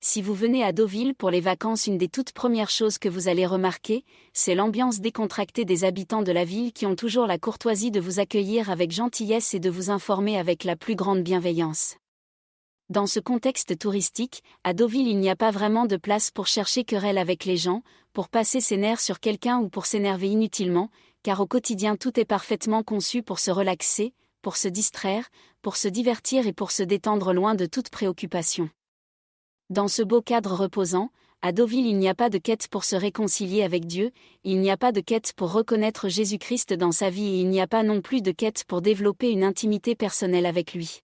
Si vous venez à Deauville pour les vacances, une des toutes premières choses que vous allez remarquer, c'est l'ambiance décontractée des habitants de la ville qui ont toujours la courtoisie de vous accueillir avec gentillesse et de vous informer avec la plus grande bienveillance. Dans ce contexte touristique, à Deauville il n'y a pas vraiment de place pour chercher querelle avec les gens, pour passer ses nerfs sur quelqu'un ou pour s'énerver inutilement, car au quotidien tout est parfaitement conçu pour se relaxer, pour se distraire, pour se divertir et pour se détendre loin de toute préoccupation. Dans ce beau cadre reposant, à Deauville il n'y a pas de quête pour se réconcilier avec Dieu, il n'y a pas de quête pour reconnaître Jésus-Christ dans sa vie et il n'y a pas non plus de quête pour développer une intimité personnelle avec lui.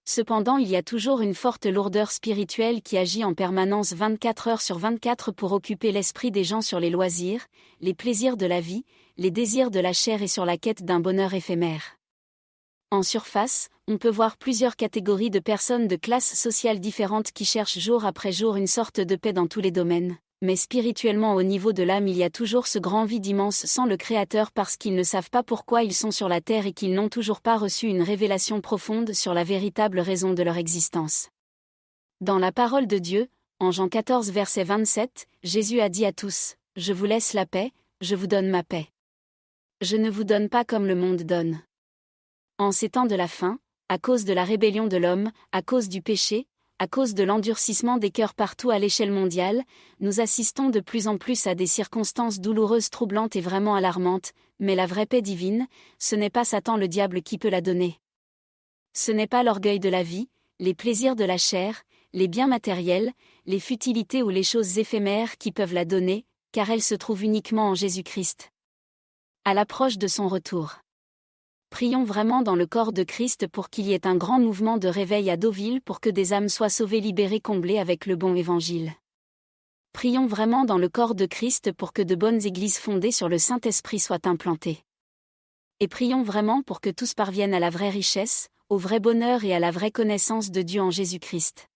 Cependant il y a toujours une forte lourdeur spirituelle qui agit en permanence 24 heures sur 24 pour occuper l'esprit des gens sur les loisirs, les plaisirs de la vie, les désirs de la chair et sur la quête d'un bonheur éphémère. En surface, on peut voir plusieurs catégories de personnes de classes sociales différentes qui cherchent jour après jour une sorte de paix dans tous les domaines, mais spirituellement au niveau de l'âme il y a toujours ce grand vide immense sans le Créateur parce qu'ils ne savent pas pourquoi ils sont sur la terre et qu'ils n'ont toujours pas reçu une révélation profonde sur la véritable raison de leur existence. Dans la parole de Dieu, en Jean 14 verset 27, Jésus a dit à tous, « Je vous laisse la paix, je vous donne ma paix. Je ne vous donne pas comme le monde donne. » En ces temps de la fin, à cause de la rébellion de l'homme, à cause du péché, à cause de l'endurcissement des cœurs partout à l'échelle mondiale, nous assistons de plus en plus à des circonstances douloureuses, troublantes et vraiment alarmantes, mais la vraie paix divine, ce n'est pas Satan le diable qui peut la donner. Ce n'est pas l'orgueil de la vie, les plaisirs de la chair, les biens matériels, les futilités ou les choses éphémères qui peuvent la donner, car elle se trouve uniquement en Jésus-Christ. À l'approche de son retour. Prions vraiment dans le corps de Christ pour qu'il y ait un grand mouvement de réveil à Deauville pour que des âmes soient sauvées, libérées, comblées avec le bon évangile. Prions vraiment dans le corps de Christ pour que de bonnes églises fondées sur le Saint-Esprit soient implantées. Et prions vraiment pour que tous parviennent à la vraie richesse, au vrai bonheur et à la vraie connaissance de Dieu en Jésus-Christ.